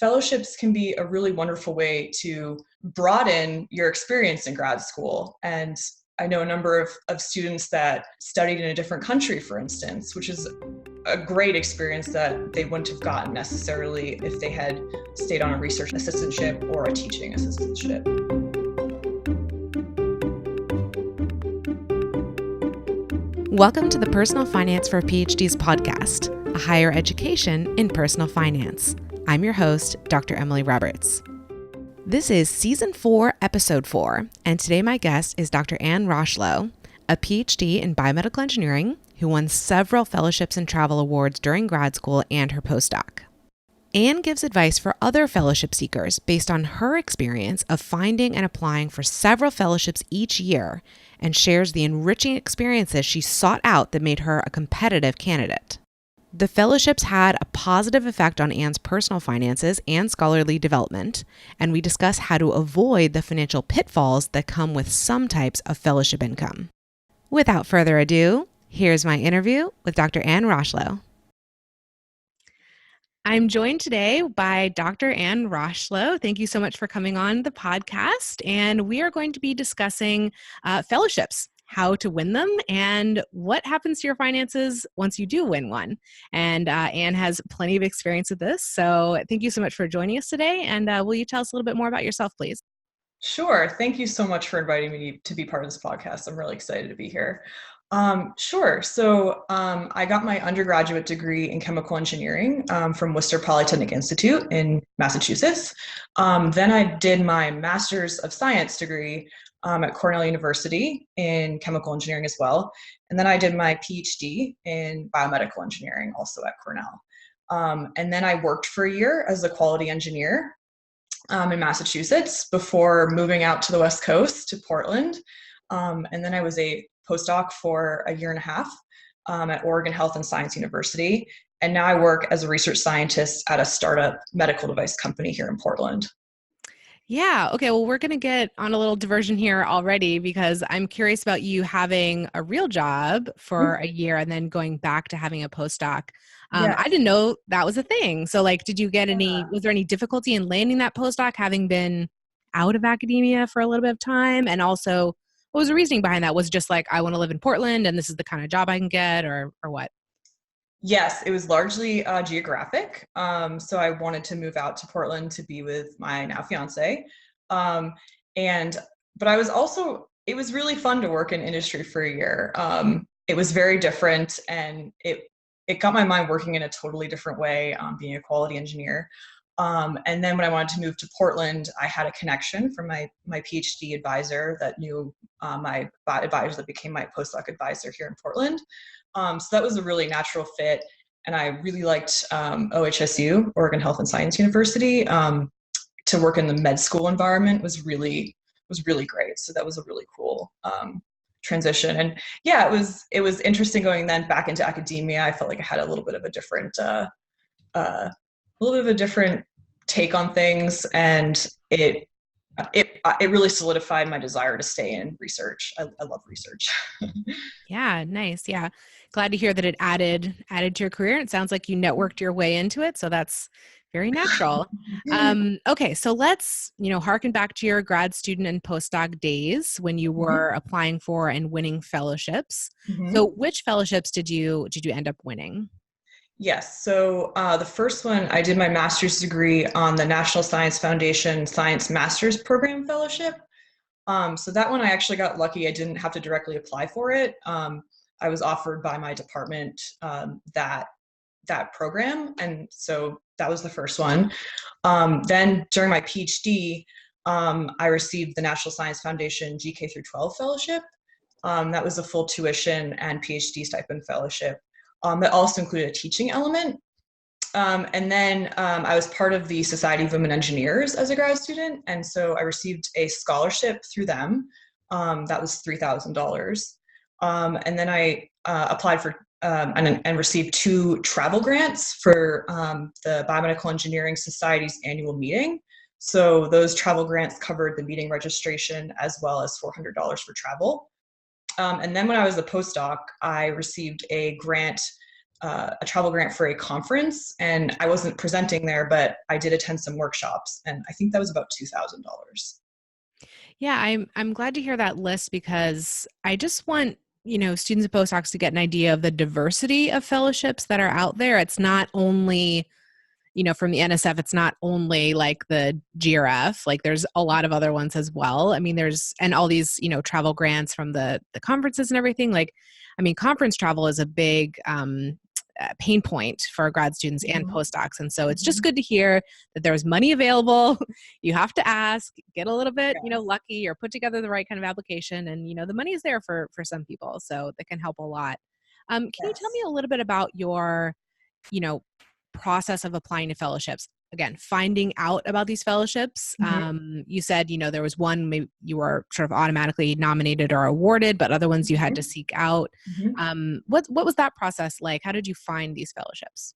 fellowships can be a really wonderful way to broaden your experience in grad school. And I know a number of students that studied in a different country, for instance, which is a great experience that they wouldn't have gotten necessarily if they had stayed on a research assistantship or a teaching assistantship. Welcome to the Personal Finance for PhDs podcast, a higher education in personal finance. I'm your host, Dr. Emily Roberts. This is Season 4, Episode 4, and today my guest is Dr. Rocheleau, a PhD in biomedical engineering who won several fellowships and travel awards during grad school and her postdoc. Anne gives advice for other fellowship seekers based on her experience of finding and applying for several fellowships each year, and shares the enriching experiences she sought out that made her a competitive candidate. The fellowships had a positive effect on Anne's personal finances and scholarly development, and we discuss how to avoid the financial pitfalls that come with some types of fellowship income. Without further ado, here's my interview with Dr. Anne Rocheleau. I'm joined today by Dr. Anne Rocheleau. Thank you so much for coming on the podcast. And we are going to be discussing fellowships, how to win them, and what happens to your finances once you do win one. And Anne has plenty of experience with this. So thank you so much for joining us today. And will you tell us a little bit more about yourself, please? Sure. Thank you so much for inviting me to be part of this podcast. I'm really excited to be here. Sure. So I got my undergraduate degree in chemical engineering from Worcester Polytechnic Institute in Massachusetts. Then I did my master's of science degree at Cornell University in chemical engineering as well. And then I did my PhD in biomedical engineering also at Cornell. And then I worked for a year as a quality engineer in Massachusetts before moving out to the West Coast to Portland. And then I was a postdoc for a year and a half at Oregon Health and Science University. And now I work as a research scientist at a startup medical device company here in Portland. Yeah. Okay. Well, we're going to get on a little diversion here already because I'm curious about you having a real job for a year and then going back to having a postdoc. Yes. I didn't know that was a thing. So did you get was there any difficulty in landing that postdoc having been out of academia for a little bit of time? And also, what was the reasoning behind that? Was it just I want to live in Portland and this is the kind of job I can get or what? Yes, it was largely geographic. So I wanted to move out to Portland to be with my now fiance. But I was also, it was really fun to work in industry for a year. It was very different and it got my mind working in a totally different way, being a quality engineer. And then when I wanted to move to Portland, I had a connection from my PhD advisor that knew my advisor that became my postdoc advisor here in Portland. So that was a really natural fit. And I really liked OHSU, Oregon Health and Science University. To work in the med school environment was really great. So that was a really cool transition. And yeah, it was interesting going then back into academia. I felt like I had a little bit of a different take on things, and it really solidified my desire to stay in research. I love research. Yeah, nice. Yeah, glad to hear that it added to your career. It sounds like you networked your way into it, so that's very natural. Okay, so let's harken back to your grad student and postdoc days when you were applying for and winning fellowships. So, which fellowships did you end up winning? Yes. So the first one, I did my master's degree on the National Science Foundation Science Master's Program Fellowship. So that one I actually got lucky. I didn't have to directly apply for it. I was offered by my department that program. And so that was the first one. Then during my PhD, I received the National Science Foundation GK through 12 Fellowship. That was a full tuition and PhD stipend fellowship. That also included a teaching element. And then I was part of the Society of Women Engineers as a grad student. And so I received a scholarship through them. That was $3,000. And then I applied for and received 2 travel grants for the Biomedical Engineering Society's annual meeting. So those travel grants covered the meeting registration as well as $400 for travel. And then when I was a postdoc, I received a grant a travel grant for a conference, and I wasn't presenting there, but I did attend some workshops, and I think that was about $2,000. Yeah, I'm glad to hear that list because I just want, students and postdocs to get an idea of the diversity of fellowships that are out there. It's not only, from the NSF, it's not only like the GRF, like there's a lot of other ones as well. I mean, and all these, travel grants from the conferences and everything. Like, I mean, conference travel is a big pain point for grad students and Mhm. postdocs. And so it's just Mhm. good to hear that there's money available. You have to ask, get a little bit, Yes. lucky, or put together the right kind of application. And, the money is there for some people. So that can help a lot. Can you tell me Yes. a little bit about your, you know, process of applying to fellowships? Again, finding out about these fellowships. Mhm. You said, there was one maybe you were sort of automatically nominated or awarded, but other ones you had to Mhm. seek out. Mhm. What was that process like? How did you find these fellowships?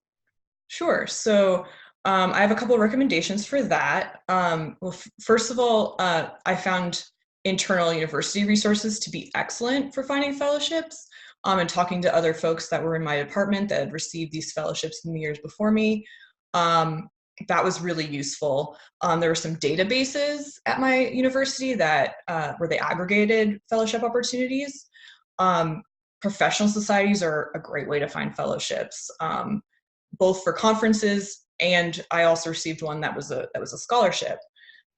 Sure. So I have a couple of recommendations for that. Well, first of all, I found internal university resources to be excellent for finding fellowships. And talking to other folks that were in my department that had received these fellowships in the years before me, um, that was really useful. There were some databases at my university that where they aggregated fellowship opportunities. Um, Professional societies are a great way to find fellowships. Both for conferences, and I also received one that was a scholarship.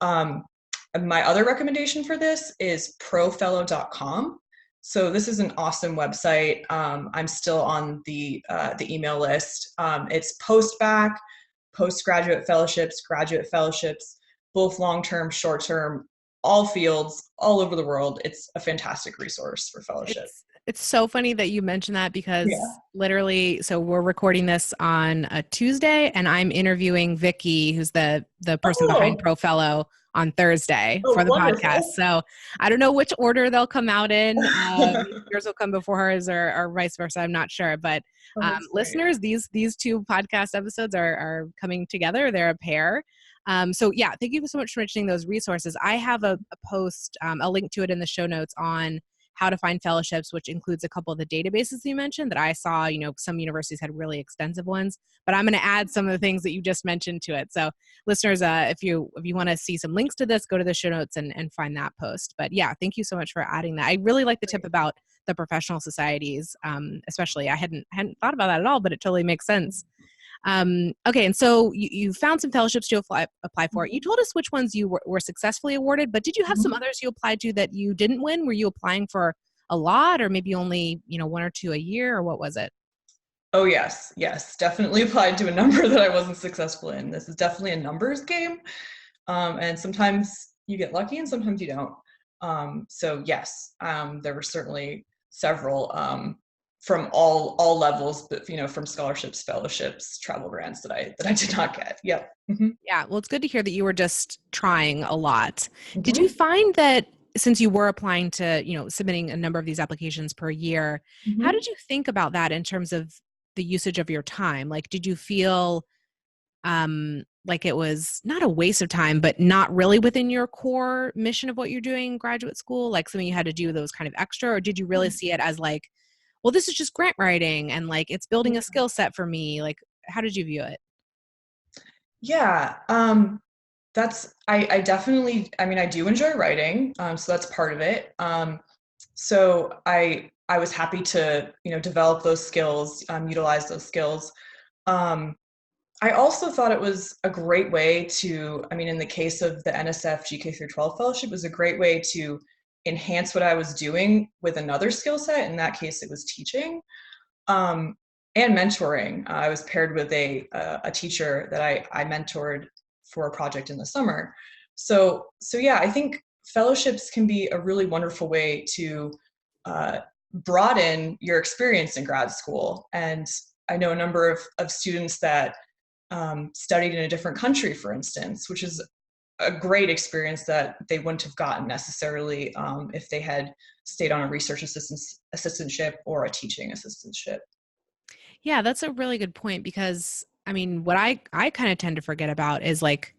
Um, my other recommendation for this is profellow.com. So this is an awesome website. I'm still on the email list. It's post-bac, postgraduate fellowships, graduate fellowships, both long-term, short-term, all fields, all over the world. It's a fantastic resource for fellowship. It's so funny that you mentioned that Yeah. because literally, so we're recording this on a Tuesday, and I'm interviewing Vicky, who's the person behind Oh, Pro Fellow, on Thursday oh, for the podcast. wonderful. So I don't know which order they'll come out in. Maybe yours will come before hers, or vice versa. I'm not sure, but Oh, that's great. listeners, these two podcast episodes are coming together. They're a pair. So yeah, thank you so much for mentioning those resources. I have a post, a link to it in the show notes on how to find fellowships, which includes a couple of the databases you mentioned that I saw. Some universities had really extensive ones, but I'm going to add some of the things that you just mentioned to it. So listeners, if you want to see some links to this, go to the show notes and find that post. But yeah, thank you so much for adding that. I really like the tip about the professional societies, especially. I hadn't thought about that at all, but it totally makes sense. Okay, and so you found some fellowships to apply for. You Mhm. told us which ones you were successfully awarded, but did you have some Mhm. others you applied to that you didn't win? Were you applying for a lot, or maybe only one or two a year, or what was it? Oh, yes, yes, definitely applied to a number that I wasn't successful in. This is definitely a numbers game, and sometimes you get lucky and sometimes you don't. So yes, there were certainly several from all levels, but from scholarships, fellowships, travel grants that I did not get. Yep. Mhm. Yeah, well, it's good to hear that you were just trying a lot. Did you Mhm. find that since you were applying to, submitting a number of these applications per year, how did Mhm. you think about that in terms of the usage of your time? Like, did you feel like it was not a waste of time, but not really within your core mission of what you're doing in graduate school, like something you had to do that was kind of extra? Or did you really see it as like, well, this is just grant writing and like it's building a skill set for me? Like, how did you view it? Yeah, I definitely, I mean, I do enjoy writing, so that's part of it. So I was happy to develop those skills, utilize those skills. Um, I also thought it was a great way to, I mean, in the case of the NSF GK through 12 fellowship, it was a great way to enhance what I was doing with another skill set. In that case, it was teaching. Um, and mentoring. I was paired with a teacher that I mentored for a project in the summer. So yeah, I think fellowships can be a really wonderful way to uh, broaden your experience in grad school. And I know a number of students that studied in a different country, for instance, which is a great experience that they wouldn't have gotten necessarily if they had stayed on a research assistantship or a teaching assistantship. Yeah, that's a really good point because I mean, what I kind of tend to forget about is like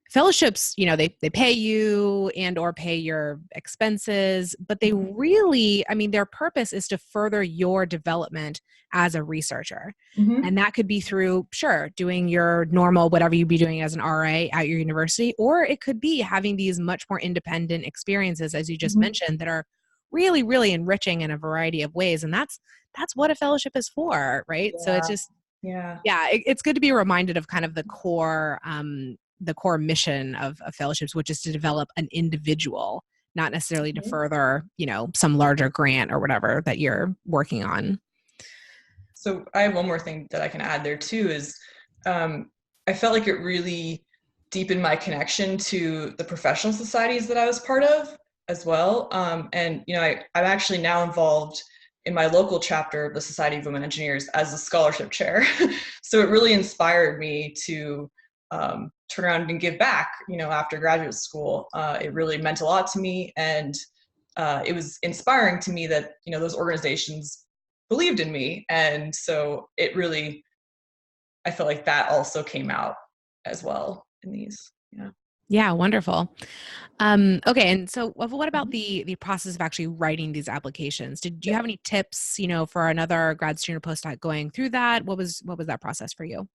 fellowships, they pay you and or pay your expenses, but they Mhm. really, their purpose is to further your development as a researcher. Mhm. And that could be through, sure, doing your normal, whatever you'd be doing as an RA at your university, or it could be having these much more independent experiences, as you just Mhm. mentioned, that are really, really enriching in a variety of ways. And that's what a fellowship is for, right? So it's Yeah. just, Yeah. yeah, it's good to be reminded of kind of the core mission of fellowships, which is to develop an individual, not necessarily to Mhm. further, some larger grant or whatever that you're working on. So I have one more thing that I can add there too is um, I felt like it really deepened my connection to the professional societies that I was part of as well. And I'm actually now involved in my local chapter of the Society of Women Engineers as a scholarship chair. So it really inspired me to turn around and give back. After graduate school, it really meant a lot to me, and it was inspiring to me that those organizations believed in me, and so it really, I feel like that also came out as well in these. Yeah. Yeah, wonderful. Okay, and so what about Mhm. the process of actually writing these applications? Do you Yeah. have any tips, for another grad student or postdoc going through that? What was that process for you?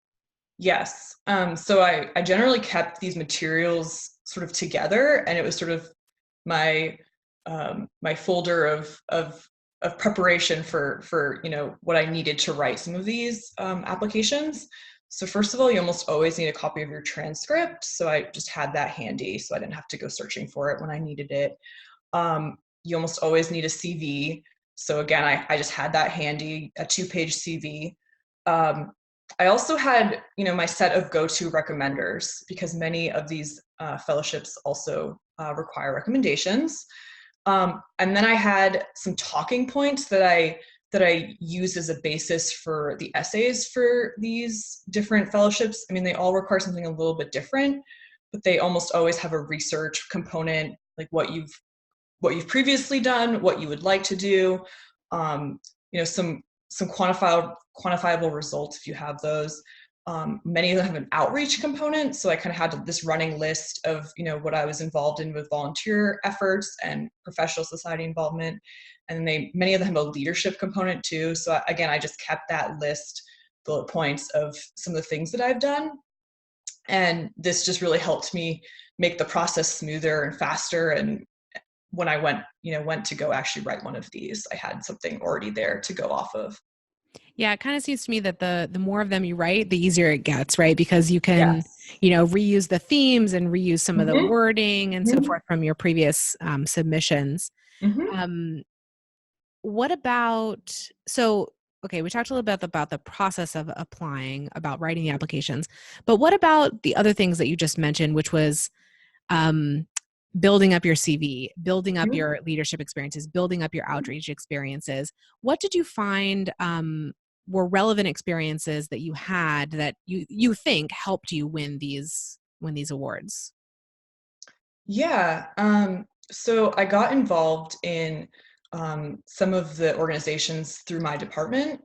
Yes. So I generally kept these materials sort of together, and it was sort of my my folder of preparation for what I needed to write some of these applications. So first of all, you almost always need a copy of your transcript. So I just had that handy, so I didn't have to go searching for it when I needed it. You almost always need a CV. So again, I just had that handy, a 2-page CV. Um, I also had, my set of go-to recommenders, because many of these fellowships also require recommendations. And then I had some talking points that I used as a basis for the essays for these different fellowships. I mean, they all require something a little bit different, but they almost always have a research component, like what you've previously done, what you would like to do, um, some quantifiable results if you have those. Many of them have an outreach component, so I kind of had this running list of what I was involved in with volunteer efforts and professional society involvement, and many of them have a leadership component too. So again, I just kept that list, bullet points of some of the things that I've done, and this just really helped me make the process smoother and faster. And when I went to go actually write one of these, I had something already there to go off of. Yeah, it kind of seems to me that the more of them you write, the easier it gets, right? Because you can, Yes. reuse the themes and reuse some of the Mhm. wording and so Mhm. forth from your previous submissions. Mhm. Um, what about, so, okay, we talked a little bit about the process of applying, about writing the applications, but what about the other things that you just mentioned, which was um, building up your CV, building up Mhm. your leadership experiences, building up your outreach experiences? What did you find were relevant experiences that you had that you think helped you win these awards? Yeah. So I got involved in some of the organizations through my department,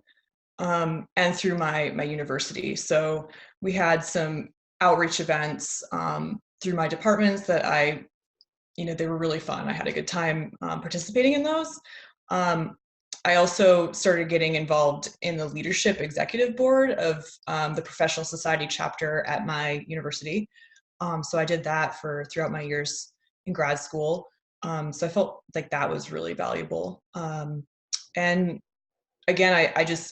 and through my university. So we had some outreach events through my departments that they were really fun. I had a good time participating in those. Um, I also started getting involved in the leadership executive board of the professional society chapter at my university. So I did that for throughout my years in grad school. So I felt like that was really valuable. And again,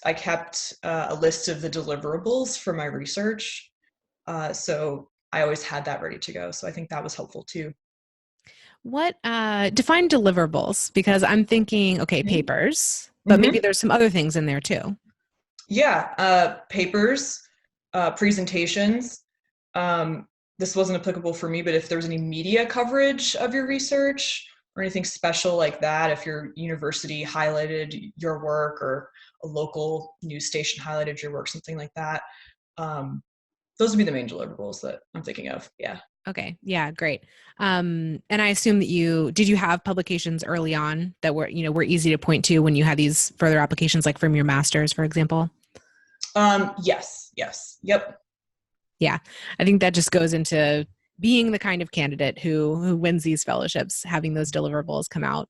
I kept a list of the deliverables for my research. So I always had that ready to go. So I think that was helpful too. What define deliverables? Because I'm thinking, okay, papers, but maybe Mm-hmm. there's some other things in there too. Yeah, papers, presentations. Um, this wasn't applicable for me, but if there was any media coverage of your research or anything special like that, if your university highlighted your work or a local news station highlighted your work, something like that, um, those would be the main deliverables that I'm thinking of. Yeah. Okay. Yeah, great. And I assume that did you have publications early on that were easy to point to when you had these further applications, like from your master's, for example? Yes. Yes. Yep. Yeah. I think that just goes into, being the kind of candidate who wins these fellowships, having those deliverables come out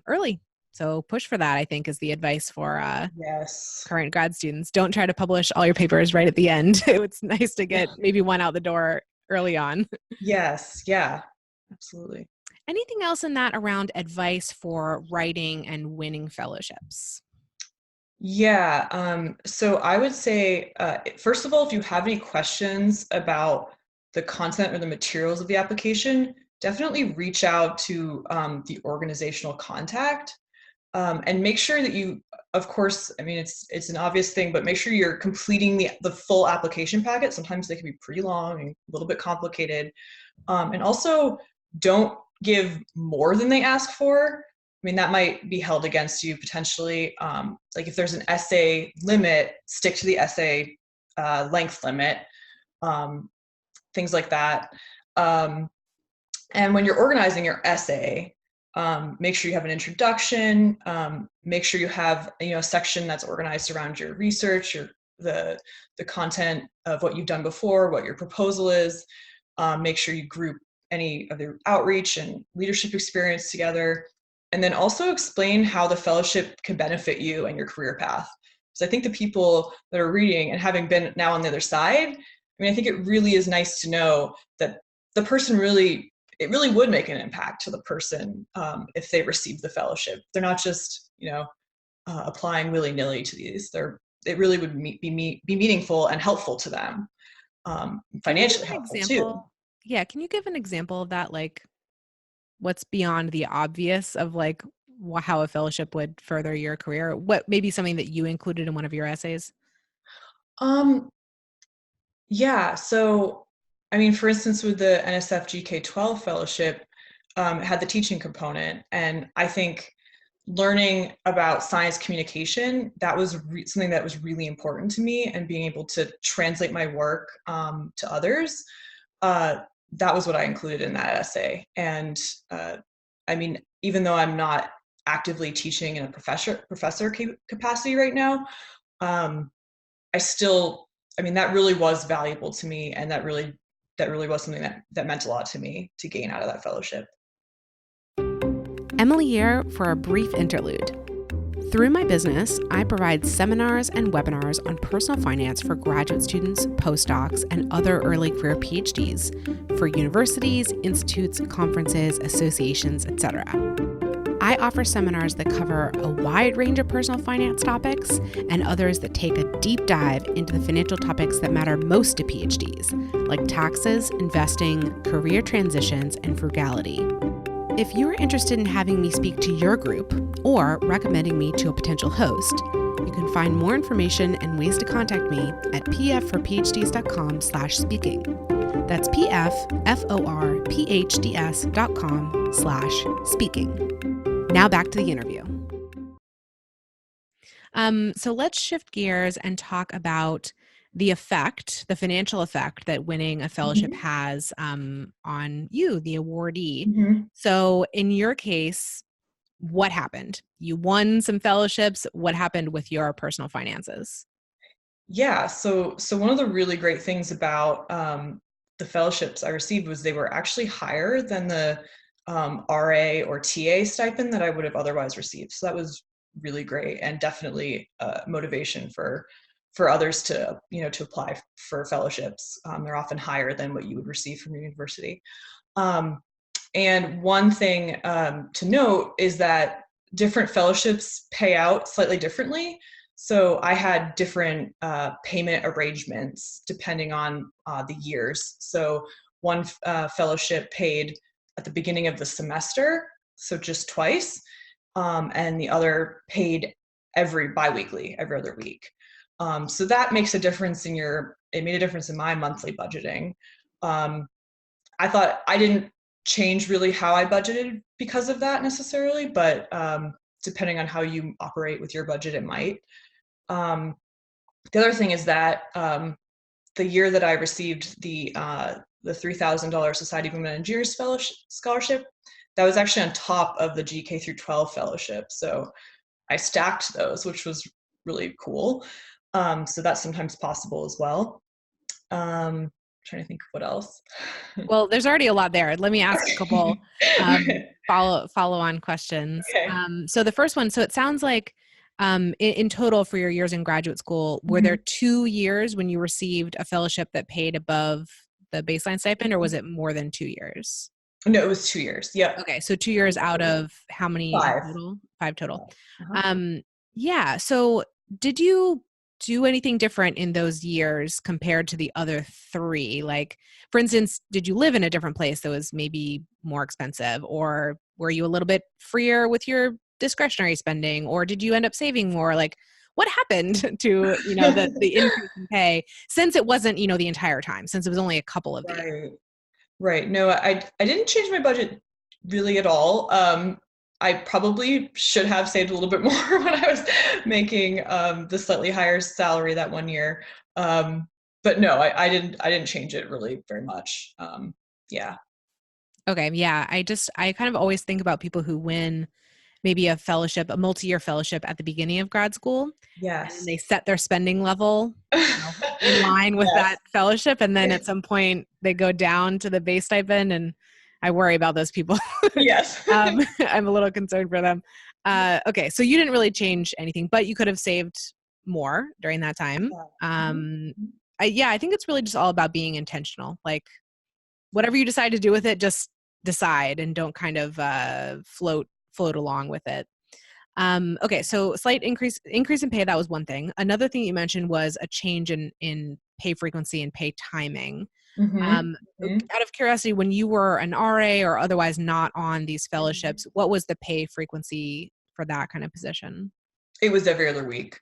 early. So push for that, I think, is the advice for Yes. current grad students. Don't try to publish all your papers right at the end. It's nice to get maybe one out the door early on. Yes. Yeah. Absolutely. Anything else in that around advice for writing and winning fellowships? Yeah. So I would say, first of all, if you have any questions about the content or the materials of the application, definitely reach out to the organizational contact, and make sure that you, of course, I mean, it's an obvious thing, but make sure you're completing the full application packet. Sometimes they can be pretty long and a little bit complicated. And also, don't give more than they ask for. I mean, that might be held against you potentially. Like if there's an essay limit, stick to the essay length limit, um, things like that. And when you're organizing your essay, make sure you have an introduction. Make sure you have a section that's organized around your research, the content of what you've done before, what your proposal is. Make sure you group any of the outreach and leadership experience together, and then also explain how the fellowship can benefit you and your career path. Because I think the people that are reading and having been now on the other side, I mean, I think it really is nice to know that the person it really would make an impact to the person if they receive the fellowship. They're not just applying willy-nilly to these. It really would be meaningful and helpful to them, financially helpful too. Yeah, can you give an example of that, like what's beyond the obvious of like how a fellowship would further your career? What maybe something that you included in one of your essays? Um, yeah, so I mean, for instance, with the NSF GK-12 fellowship, it had the teaching component, and I think learning about science communication, that was something that was really important to me, and being able to translate my work to others. That was what I included in that essay. And I mean, even though I'm not actively teaching in a professor capacity right now, I still, I mean, that really was valuable to me, and that really was something that meant a lot to me to gain out of that fellowship. Emily here for a brief interlude. Through my business, I provide seminars and webinars on personal finance for graduate students, postdocs, and other early career PhDs for universities, institutes, conferences, associations, etc. I offer seminars that cover a wide range of personal finance topics and others that take a deep dive into the financial topics that matter most to PhDs, like taxes, investing, career transitions, and frugality. If you're interested in having me speak to your group or recommending me to a potential host, you can find more information and ways to contact me at pfforphds.com/speaking. That's pfforphds.com/speaking. Now back to the interview. So let's shift gears and talk about the financial effect that winning a fellowship Mm-hmm. has on you, the awardee. Mm-hmm. So in your case, what happened? You won some fellowships. What happened with your personal finances? Yeah, so one of the really great things about the fellowships I received was they were actually higher than the RA or TA stipend that I would have otherwise received. So that was really great, and definitely motivation for others to to apply for fellowships. They're often higher than what you would receive from your university. Um, and one thing to note is that different fellowships pay out slightly differently. So I had different payment arrangements depending on the years. So one fellowship paid at the beginning of the semester, so just twice, and the other paid biweekly, every other week. So that makes a difference it made a difference in my monthly budgeting. I thought I didn't change really how I budgeted because of that necessarily, but depending on how you operate with your budget, it might. The other thing is that the year that I received the $3,000 Society of Women Engineers fellowship scholarship, that was actually on top of the GK through 12 fellowship. So I stacked those, which was really cool. So that's sometimes possible as well. trying to think of what else. Well, there's already a lot there. Let me ask a couple follow-on questions. Okay. So the first one, so it sounds like in total for your years in graduate school, were there Mhm. 2 years when you received a fellowship that paid above the baseline stipend, or was it more than 2 years? No, it was 2 years. Yep. Okay, so 2 years out of how many in Five. total? 5 total. Uh-huh. Um, yeah, so did you do anything different in those years compared to the other 3? Like, for instance, did you live in a different place that was maybe more expensive, or were you a little bit freer with your discretionary spending, or did you end up saving more? Like, what happened to, the increase in pay since it wasn't, the entire time, since it was only a couple of years? Right. Right. No, I didn't change my budget really at all. I probably should have saved a little bit more when I was making the slightly higher salary that one year. But no, I didn't change it really very much. Yeah. Okay, yeah. I kind of always think about people who win maybe a fellowship, a multi-year fellowship at the beginning of grad school, and then Yes. they set their spending level, in line with Yes. that fellowship, and then at some point they go down to the base stipend, and I worry about those people. Yes. I'm a little concerned for them. Okay, so you didn't really change anything, but you could have saved more during that time. Yeah. Mhm. Um, I think it's really just all about being intentional. Like, whatever you decide to do with it, just decide and don't kind of float along with it. Okay, so slight increase in pay, that was one thing. Another thing you mentioned was a change in pay frequency and pay timing. Mhm. Um, Mhm. Out of curiosity, when you were an RA or otherwise not on these Mhm. fellowships, what was the pay frequency for that kind of position? It was every other week.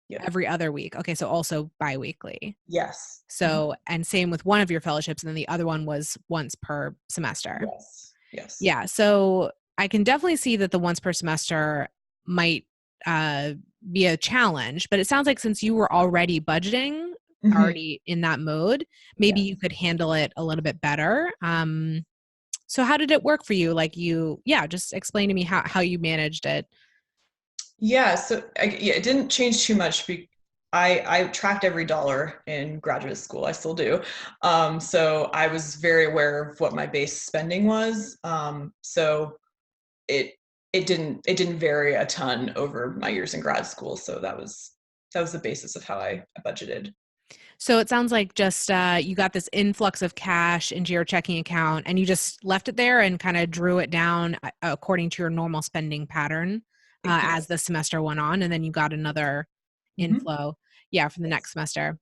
Yep. Every other week. Okay, so also biweekly. Yes. Mhm. So, and same with one of your fellowships, and then the other one was once per semester. Yes. Yes. Yeah, so I can definitely see that the once per semester might uh, be a challenge, but it sounds like since you were already budgeting, Mhm. already in that mode, maybe Yeah. you could handle it a little bit better. So how did it work for you? Like yeah, just explain to me how you managed it. Yeah, so yeah, it didn't change too much. I tracked every dollar in graduate school. I still do. So I was very aware of what my base spending was. So it it didn't vary a ton over my years in grad school. So that was the basis of how I budgeted. So it sounds like just you got this influx of cash into your checking account and you just left it there and kind of drew it down according to your normal spending pattern as the Yes. semester went on. And then you got another Hmm. inflow, yeah, for the next Yes. semester.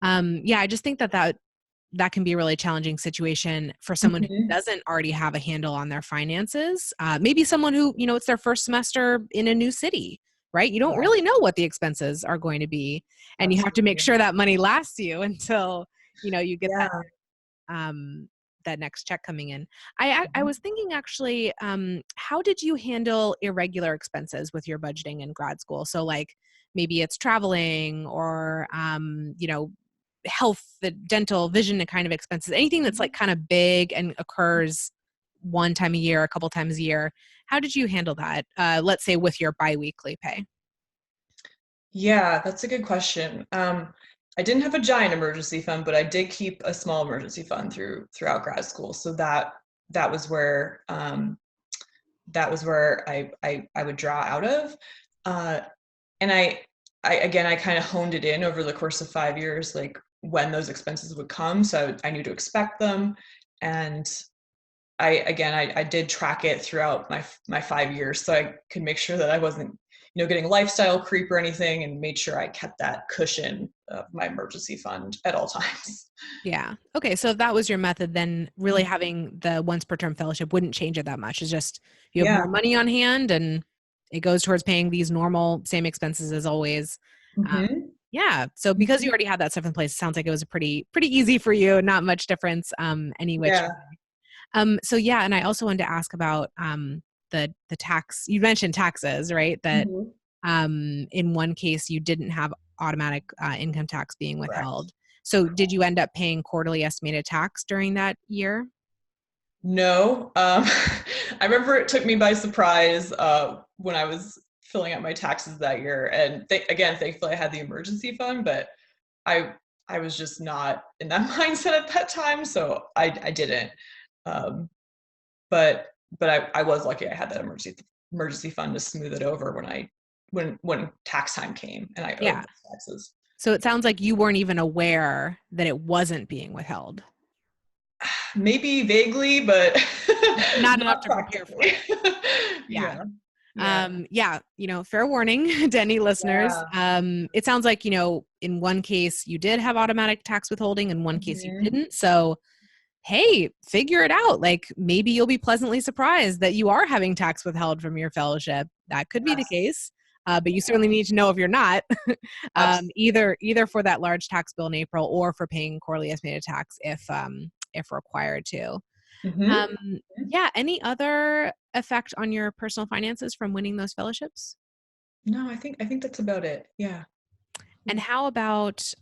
Yeah, I just think that can be a really challenging situation for someone who Hmm. doesn't already have a handle on their finances. Maybe someone who, it's their first semester in a new city, right? You don't really Yes. know what the expenses are going to be, and you have to make Absolutely. sure that money lasts you until, you get Yeah. that next check coming in. I Mhm. was thinking actually, how did you handle irregular expenses with your budgeting in grad school? So like maybe it's traveling or health, the dental, vision kind of expenses, anything that's like kind of big and occurs one time a year, a couple times a year. How did you handle that? Let's say with your biweekly pay. Yeah, that's a good question. I didn't have a giant emergency fund, but I did keep a small emergency fund throughout grad school. So that was where I would draw out of, uh, and I again I kind of honed it in over the course of 5 years, like when those expenses would come. So I knew to expect them, and I did track it throughout my 5 years, so I could make sure that I wasn't, getting lifestyle creep or anything, and made sure I kept that cushion of my emergency fund at all times. Yeah. Okay. So if that was your method, then really having the once per term fellowship wouldn't change it that much. It's just you have more Yeah. money on hand and it goes towards paying these normal same expenses as always. Um, Hmm. yeah. So because you already had that stuff in place, it sounds like it was a pretty easy for you. Not much difference any which Yeah. way. So yeah, and I also wanted to ask about the tax. You mentioned taxes, right? That Hmm. in one case you didn't have automatic income tax being Correct. withheld. So did you end up paying quarterly estimated tax during that year? No. I remember it took me by surprise when I was filling out my taxes that year, and again, thankfully, I had the emergency fund, but I I was just not in that mindset at that time, so I didn't. Um, but I was lucky I had that emergency fund to smooth it over when tax time came and I owed Yeah. those taxes. So it sounds like you weren't even aware that it wasn't being withheld. Maybe vaguely, but Not enough not to prepare for practically. it. Yeah. Yeah. Yeah. Yeah, fair warning to any listeners. Yeah. It sounds like, in one case you did have automatic tax withholding, in one case you Mhm. didn't. So, hey, figure it out. Like maybe you'll be pleasantly surprised that you are having tax withheld from your fellowship. That could be the Yes. case. But you certainly need to know if you're not, either for that large tax bill in April or for paying quarterly estimated tax if required to. Mhm. Yeah. Any other effect on your personal finances from winning those fellowships? No, I think that's about it. Yeah. And how about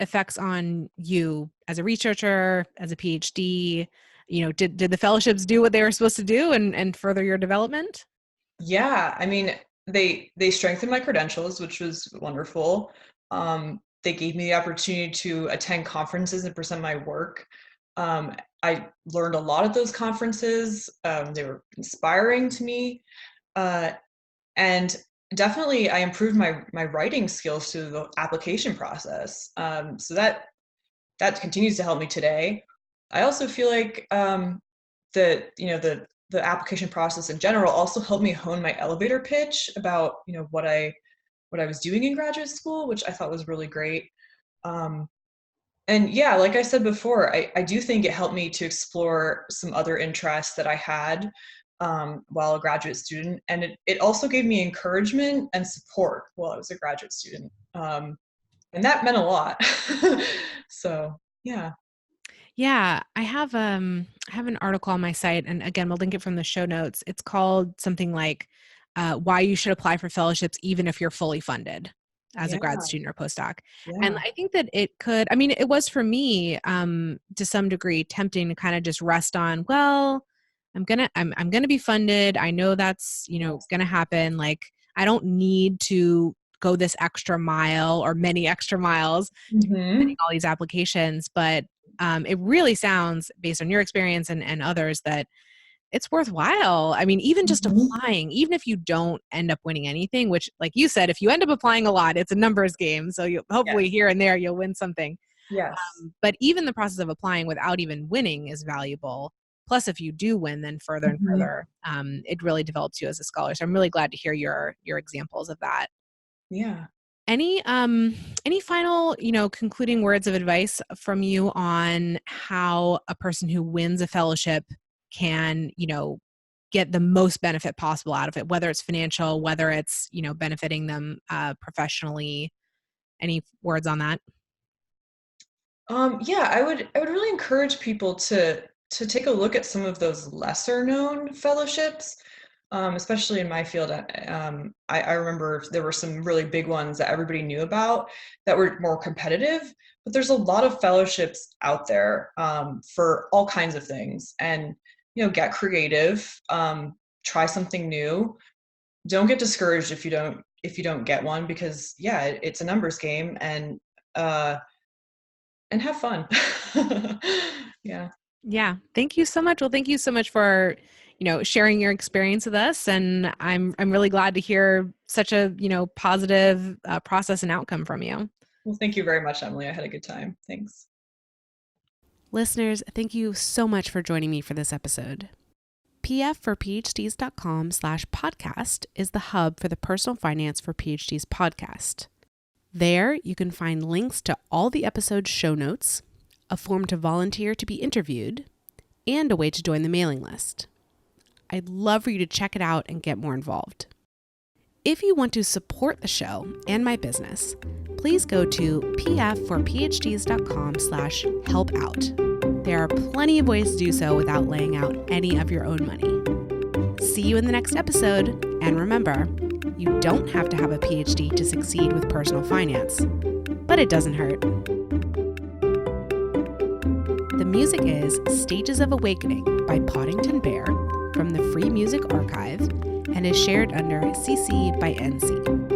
effects on you as a researcher, as a PhD? Did the fellowships do what they were supposed to do and further your development? Yeah, I mean, they strengthened my credentials, which was wonderful. They gave me the opportunity to attend conferences and present my work. I learned a lot at those conferences. They were inspiring to me, uh, and definitely I improved my writing skills through the application process. So that continues to help me today. I also feel like the application process in general also helped me hone my elevator pitch about what I was doing in graduate school, which I thought was really great. Um, and yeah, like I said before, I do think it helped me to explore some other interests that I had while a graduate student, and it also gave me encouragement and support while I was a graduate student, and that meant a lot. So yeah. Yeah, I have an article on my site, and again, we'll link it from the show notes. It's called something like "Why You Should Apply for Fellowships Even If You're Fully Funded" as a Yeah. grad student or postdoc. And Yeah. I think that it could. I mean, it was for me to some degree tempting to kind of just rest on. Well, I'm gonna be funded. I know that's Yes. gonna happen. Like I don't need to go this extra mile or many extra miles Mhm. all these applications, but it really sounds, based on your experience and others, that it's worthwhile. I mean, even just Mhm. applying, even if you don't end up winning anything, which, like you said, if you end up applying a lot, it's a numbers game. So you hopefully Yes. here and there you'll win something. Yes. But even the process of applying without even winning is valuable. Plus, if you do win, then further and Mhm. further, it really develops you as a scholar. So I'm really glad to hear your examples of that. Yeah. Any final, concluding words of advice from you on how a person who wins a fellowship can, get the most benefit possible out of it, whether it's financial, whether it's, benefiting them professionally? Any words on that? Yeah, I would really encourage people to take a look at some of those lesser known fellowships, especially in my field. I remember there were some really big ones that everybody knew about that were more competitive, but there's a lot of fellowships out there for all kinds of things. And get creative, try something new. Don't get discouraged if you don't get one, because yeah, it's a numbers game, uh, and have fun. Yeah. Yeah. Thank you so much. Well, thank you so much for, sharing your experience with us. And I'm really glad to hear such a, positive process and outcome from you. Well, thank you very much, Emily. I had a good time. Thanks. Listeners, thank you so much for joining me for this episode. pfforphds.com/podcast is the hub for the Personal Finance for PhDs podcast. There, you can find links to all the episode's show notes, a form to volunteer to be interviewed, and a way to join the mailing list. I'd love for you to check it out and get more involved. If you want to support the show and my business, please go to pfforphds.com/help out. There are plenty of ways to do so without laying out any of your own money. See you in the next episode, and remember, you don't have to have a PhD to succeed with personal finance, but it doesn't hurt. The music is Stages of Awakening by Poddington Bear from the Free Music Archive and is shared under CC by NC.